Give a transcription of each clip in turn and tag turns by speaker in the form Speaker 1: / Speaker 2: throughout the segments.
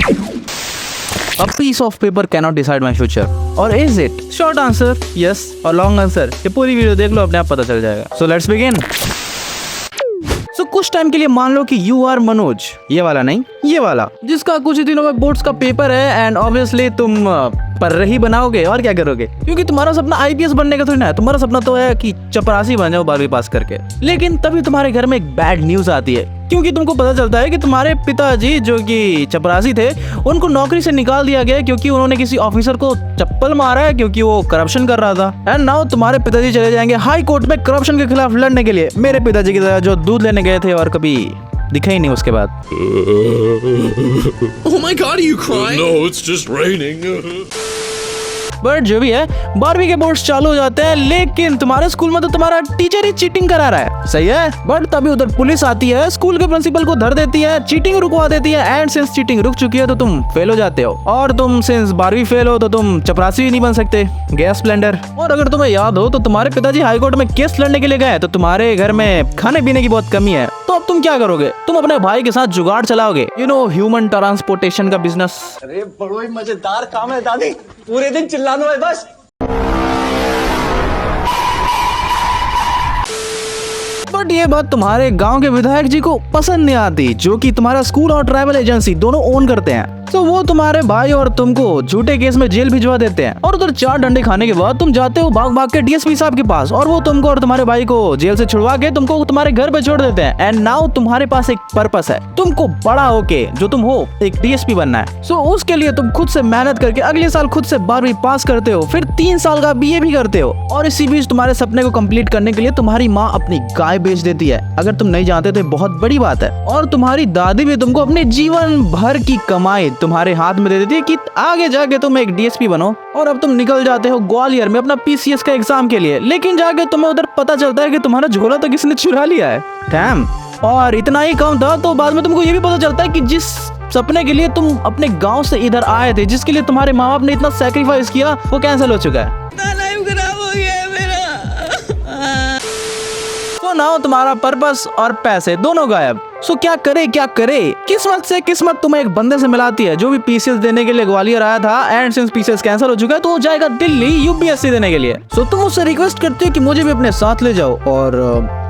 Speaker 1: A piece of paper cannot decide my future. Or is it? Short answer, yes. और long answer, ये पूरी video देख लो, अपने आप पता चल जाएगा. So let's begin. So कुछ टाइम के लिए मान लो कि यू आर मनोज, ये वाला नहीं, ये वाला, जिसका कुछ ही दिनों में बोर्ड्स का पेपर है एंड ऑब्वियसली तुम पर ही बनाओगे और क्या करोगे, क्योंकि तुम्हारा सपना आईपीएस बनने का थोड़ी ना है. तुम्हारा सपना तो है कि चपरासी बन जाओ 12वीं पास करके. लेकिन तभी तुम्हारे घर में एक बैड न्यूज आती है, क्योंकि तुमको पता चलता है कि तुम्हारे पिताजी जो कि चपरासी थे उनको नौकरी से निकाल दिया गया क्योंकि उन्होंने किसी ऑफिसर को चप्पल मारा है क्योंकि वो करप्शन कर रहा था. एंड नाउ तुम्हारे पिताजी चले जाएंगे हाई कोर्ट में करप्शन के खिलाफ लड़ने के लिए, मेरे पिताजी की तरह जो दूध लेने गए थे और कभी दिखा ही नहीं उसके बाद.
Speaker 2: Oh my God, are you crying?
Speaker 3: No, it's just raining.
Speaker 1: But जो भी है, 12वीं के बोर्ड्स चालू हो जाते हैं, लेकिन तुम्हारे स्कूल में तो तुम्हारा टीचर ही चीटिंग करा रहा है, सही है. बट तभी उधर पुलिस आती है, स्कूल के प्रिंसिपल को धर देती है, चीटिंग रुकवा देती है. एंड सिंस चीटिंग रुक चुकी है तो तुम फेल हो जाते हो, और तुम सिंस 12वीं फेल हो तो तुम चपरासी भी नहीं बन सकते, गैस स्प्लेंडर. और अगर तुम्हें याद हो तो तुम्हारे पिताजी हाईकोर्ट में केस लड़ने के लिए गए तो तुम्हारे घर में खाने पीने की बहुत कमी है. तो अब तुम क्या करोगे? तुम अपने भाई के साथ जुगाड़ चलाओगे, यू नो, ह्यूमन ट्रांसपोर्टेशन का बिजनेस.
Speaker 4: अरे बड़ो ही मजेदार काम है दादी, पूरे दिन चिल्लाना है बस.
Speaker 1: बट ये बात तुम्हारे गांव के विधायक जी को पसंद नहीं आती, जो कि तुम्हारा स्कूल और ट्राइबल एजेंसी दोनों ओन करते हैं. तो वो तुम्हारे भाई और तुमको झूठे केस में जेल भिजवा देते हैं. और उधर 4 डंडे खाने के बाद तुम जाते हो भाग भाग के डीएसपी साहब के पास, और वो तुमको और तुम्हारे भाई को जेल से छुड़वा के तुमको तुम्हारे घर पे छोड़ देते हैं. एंड नाउ तुम्हारे पास एक पर्पस है, तुमको बड़ा होके जो तुम हो एक डीएसपी बनना है. सो उसके लिए तुम खुद से मेहनत करके अगले साल खुद से 12वीं पास करते हो, फिर 3 साल का बीए भी करते हो. और इसी बीच तुम्हारे सपने को कंप्लीट करने के लिए तुम्हारी माँ अपनी गाय बेच देती है. अगर तुम नहीं जानते तो बहुत बड़ी बात है. और तुम्हारी दादी भी तुमको अपने जीवन भर की कमाई तुम्हारे हाथ में दे देती है कि आगे जाके तुम एक डीएसपी बनो. और अब तुम निकल जाते हो ग्वालियर में अपना पीसीएस का एग्जाम के लिए, लेकिन जाके तुम्हें उधर पता चलता है कि तुम्हारा झोला तो किसी ने चुरा लिया है. डैम. और इतना ही कम था तो बाद में तुमको ये भी पता चलता है कि जिस सपने के लिए तुम अपने गांव से इधर आए थे, जिसके लिए तुम्हारे माँ बाप ने इतना सैक्रिफाइस किया, वो कैंसिल हो चुका है. तो नाउ तुम्हारा पर्पस और पैसे दोनों गायब. सो क्या करे. किस्मत से किस्मत तुम्हें एक बंदे से मिलाती है जो भी पीसीएस देने के लिए ग्वालियर आया था. एंड सिंस पीसीएस कैंसिल हो चुका है तो वो जाएगा दिल्ली यूपीएससी देने के लिए. सो तुम उससे रिक्वेस्ट करते हो कि मुझे भी अपने साथ ले जाओ, और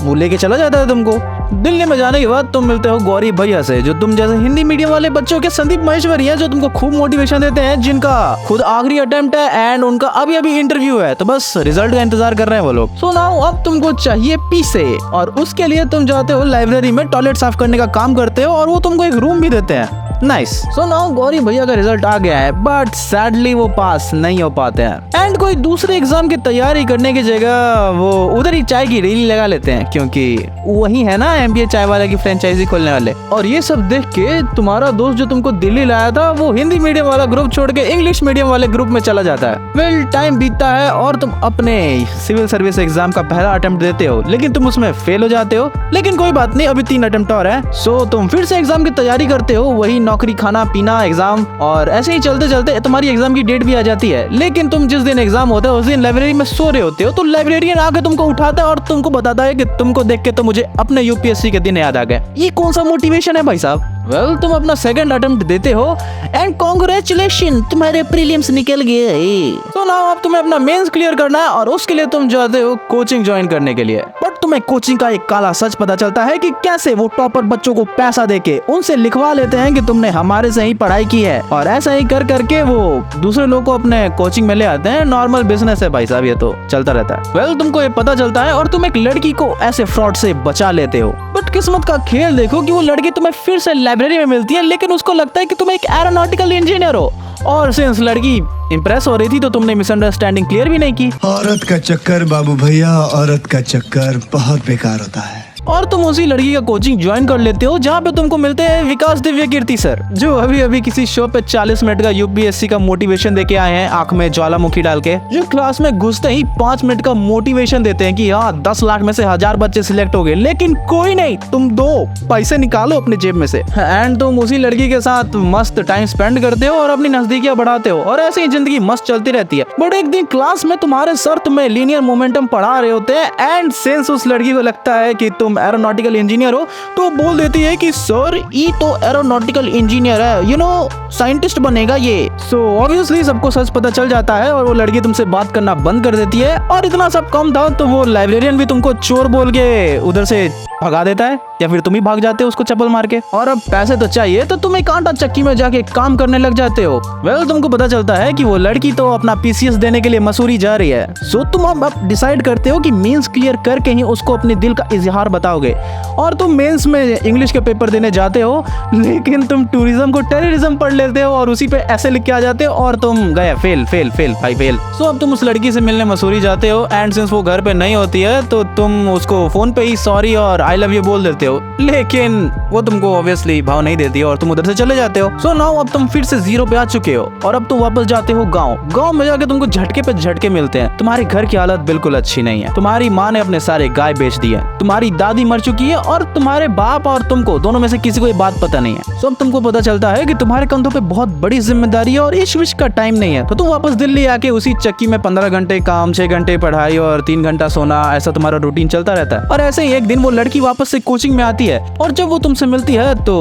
Speaker 1: वो लेके चला जाता है तुमको. दिल्ली में जाने के बाद तुम मिलते हो गौरी भैया से, जो तुम जैसे हिंदी मीडियम वाले बच्चों के संदीप महेश्वरी है, जो तुमको खूब मोटिवेशन देते हैं, जिनका खुद आखिरी अटेम्प्ट है एंड उनका अभी इंटरव्यू है, तो बस रिजल्ट का इंतजार कर रहे हैं वो लोग. सो नाउ अब तुमको चाहिए पीसे, और उसके लिए तुम जाते हो लाइब्रेरी में टॉयलेट साफ करने का काम करते हो, और वो तुमको एक रूम भी देते हैं. नाइस. सो नाउ गौरी भैया का रिजल्ट आ गया है, बट सैडली वो पास नहीं हो पाते हैं. एंड कोई दूसरे एग्जाम की तैयारी करने की जगह वो उधर ही चाय की रेली लगा लेते हैं, क्योंकि वही है ना एमबीए चाय वाले की फ्रेंचाइजी खोलने वाले. और ये सब देख के तुम्हारा दोस्त जो तुमको दिल्ली लाया था, वो हिंदी मीडियम वाला ग्रुप छोड़ के इंग्लिश मीडियम वाले ग्रुप में चला जाता है. वेल, टाइम बीतता है और तुम अपने सिविल सर्विस एग्जाम का पहला अटेम्प्ट देते हो, लेकिन तुम उसमें फेल हो जाते हो. लेकिन कोई बात नहीं, अभी 3 अटेम्प्ट और है. सो तुम फिर से एग्जाम की तैयारी करते हो, वही नौकरी, खाना पीना, एग्जाम, और ऐसे ही चलते चलते तुम्हारी एग्जाम की डेट भी आ जाती है. लेकिन तुम जिस दिन एग्जाम होता है उस दिन लाइब्रेरी में सो रहे होते हो, तो लाइब्रेरियन आके तुमको उठाता है और तुमको बताता है कि तुमको देख के तो मुझे अपने यूपीएससी के दिन याद आ गए. ये कौन सा मोटिवेशन है भाई साहब? वेल, तुम अपना सेकंड अटेम्प्ट देते हो एंड कांग्रेचुलेशन, तुम्हारे प्रीलिम्स निकल गए. तो नाउ अब तुम्हें अपना मेंस क्लियर करना है, और उसके लिए तुम जाते हो कोचिंग ज्वाइन करने के लिए. बट तुम्हें कोचिंग का एक काला सच पता चलता है कि कैसे वो टॉपर बच्चों को पैसा देके उनसे लिखवा लेते हैं कि तुमने हमारे से ही पढ़ाई की है, और ऐसा ही कर करके वो दूसरे लोग को अपने कोचिंग में ले आते हैं. नॉर्मल बिजनेस है भाई साहब, ये तो चलता रहता है. वेल, तुमको ये पता चलता है और तुम एक लड़की को ऐसे फ्रॉड से बचा लेते हो. बट किस्मत का खेल देखो कि वो लड़की तुम्हें फिर से लाइब्रेरी में मिलती है, लेकिन उसको लगता है कि तुम एक एरोनॉटिकल इंजीनियर हो. और सिंस लड़की इंप्रेस हो रही थी तो तुमने मिसअंडरस्टैंडिंग क्लियर भी नहीं की.
Speaker 5: औरत का चक्कर बाबू भैया, औरत का चक्कर बहुत बेकार होता है.
Speaker 1: और तुम उसी लड़की का कोचिंग ज्वाइन कर लेते हो, जहाँ पे तुमको मिलते हैं विकास दिव्य कीर्ति सर, जो अभी अभी किसी शो पे 40 मिनट का यूपीएससी का मोटिवेशन देके आए हैं, आंख में ज्वालामुखी डाल के, जो क्लास में घुसते ही 5 मिनट का मोटिवेशन देते हैं कि हाँ 10 लाख में से 1000 बच्चे सिलेक्ट हो गए. लेकिन कोई नहीं, तुम 2 पैसे निकालो अपने जेब में से, एंड तुम उसी लड़की के साथ मस्त टाइम स्पेंड करते हो और अपनी नजदीकियां बढ़ाते हो, और ऐसे ही जिंदगी मस्त चलती रहती है. बट एक दिन क्लास में तुम्हारे सर तुम्हें लीनियर मोमेंटम पढ़ा रहे होते हैं, एंड सिंस उस लड़की को लगता है कि तुम तुम एरोनॉटिकल इंजीनियर हो, तो बोल देती है कि सर ये तो एरोनॉटिकल इंजीनियर है, यू नो साइंटिस्ट बनेगा ये। सो ऑब्वियसली सबको सच पता चल जाता है और वो लड़की तुमसे बात करना बंद कर देती है। और इतना सब कम था तो वो लाइब्रेरियन भी तुमको चोर बोल के उधर से भगा देता है, या फिर तुम ही भाग जाते हो उसको चप्पल मार के। और अब पैसे तो चाहिए तो तुम एक आटा चक्की में जाके काम करने लग जाते हो। वेल तुमको पता चलता है कि वो लड़की तो अपना पीसीएस देने के लिए मसूरी जा रही है। सो तुम अब डिसाइड करते हो कि मेंस क्लियर करके ही उसको अपने दिल का इजहार बताओगे। और तुम मेंस में इंग्लिश के पेपर देने जाते हो, लेकिन तुम टूरिज्म को टेररिज्म पढ़ लेते हो और उसी पे ऐसे लिख के आ जाते हो और तुम गए फेल फेल फेल भाई फेल। सो अब तुम उस लड़की से मिलने मसूरी जाते हो एंड सिंस वो घर पे नहीं होती है तो तुम उसको फोन पे ही सॉरी और आई लव यू बोल देते हो, लेकिन वो तुमको ऑब्वियसली भाव नहीं देती है और तुम उधर से चले जाते हो। सो नाउ अब तुम फिर से जीरो पे आ चुके हो और अब तुम वापस जाते हो गांव में जाके तुमको झटके पे झटके मिलते हैं। तुम्हारे घर की हालत बिल्कुल अच्छी नहीं है, तुम्हारी माँ ने अपने सारे गाय बेच दिए, तुम्हारी दादी मर चुकी है और तुम्हारे बाप और तुमको दोनों में से किसी को ये बात पता नहीं है। सो अब तुमको पता चलता है कि तुम्हारे कंधों पे बहुत बड़ी जिम्मेदारी है और इश्क विश्क का टाइम नहीं है। तो तुम वापस दिल्ली आके उसी चक्की में 15 घंटे काम, 6 घंटे पढ़ाई और 3 घंटा सोना, ऐसा तुम्हारा रूटीन चलता रहता है। और ऐसे ही एक दिन वो लड़की वापस से कोचिंग में आती है और जब वो तुमसे मिलती है तो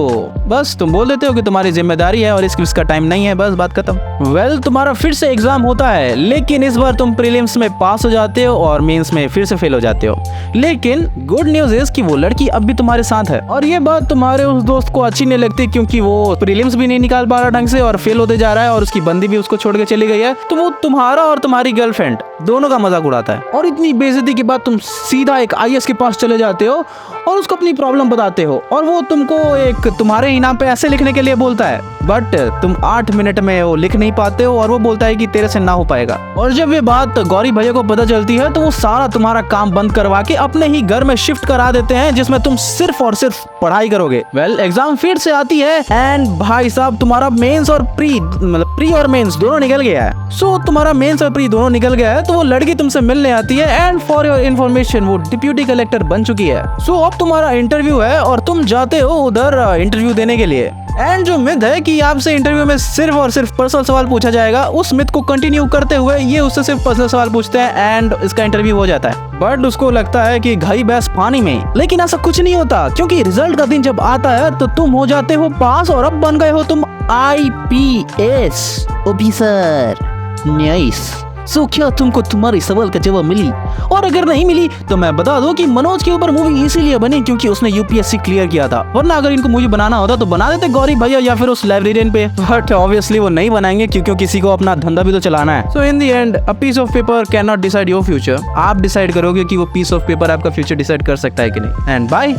Speaker 1: बस तुम बोल देते हो कि तुम्हारी जिम्मेदारी है और इसका टाइम नहीं है, बस बात खत्म। वेल तुम्हारा फिर से एग्जाम होता है, लेकिन इस बार तुम प्रीलिम्स में पास हो जाते हो और मेंस में फिर से फेल हो जाते हो। लेकिन गुड न्यूज इज कि वो लड़की अब भी तुम्हारे साथ है और ये बात तुम्हारे उस दोस्त को अच्छी नहीं लगती क्योंकि वो प्रीलिम्स भी नहीं निकाल पा रहा ढंग से और फेल होते जा रहा है और उसकी बंदी भी उसको छोड़ के चली गई है। तो वो तुम्हारा और तुम्हारी गर्लफ्रेंड दोनों का मजाक उड़ाता है और इतनी बेइज्जती के बाद तुम सीधा एक आईएएस के पास चले जाते हो और उसको अपनी प्रॉब्लम बताते हो और वो तुमको एक तुम्हारे इनाम पे ऐसे लिखने के लिए बोलता है, बट तुम 8 मिनट में वो लिख नहीं पाते हो और वो बोलता है कि तेरे से ना हो पाएगा। और जब ये बात गौरी भैया को पता चलती है तो वो सारा तुम्हारा काम बंद करवा के अपने ही घर में शिफ्ट करा देते हैं जिसमें तुम सिर्फ और सिर्फ पढ़ाई करोगे। वेल एग्जाम फिर से आती है एंड भाई साहब तुम्हारा मेंस और प्री और मेंस दोनों निकल गया है। सो तुम्हारा मेंस और प्री दोनों निकल गया है तो वो लड़की तुमसे मिलने आती है एंड फॉर योर इन्फॉर्मेशन वो डिप्यूटी कलेक्टर बन चुकी है। सो अब तुम्हारा इंटरव्यू है और तुम जाते हो उधर इंटरव्यू देने के लिए। एंड जो मिथ है कि आपसे इंटरव्यू में सिर्फ और सिर्फ पर्सनल सवाल पूछा जाएगा, उस मिथ को कंटिन्यू करते हुए ये उससे सिर्फ पर्सनल सवाल पूछते हैं एंड इसका इंटरव्यू हो जाता है। बट उसको लगता है कि घाई भैंस पानी में, लेकिन ऐसा कुछ नहीं होता क्योंकि रिजल्ट का दिन जब आता है तो तुम हो जाते हो पास और अब बन गए हो तुम आईपीएस ऑफिसर। नाइस। सो क्या तुमको तुम्हारे सवाल का जवाब मिली? और अगर नहीं मिली तो मैं बता दूं कि मनोज के ऊपर मूवी इसीलिए बनी क्योंकि उसने यूपीएससी क्लियर किया था, वरना अगर इनको मूवी बनाना होता तो बना देते गौरी भैया या फिर उस लाइब्रेरियन पे। बट ऑब्वियसली वो नहीं बनाएंगे क्योंकि किसी को अपना धंधा भी तो चलाना है। So in the end a piece of paper can not decide your future. आप डिसाइड करोगे कि वो पीस ऑफ पेपर आपका फ्यूचर डिसाइड कर सकता है कि नहीं। And bye.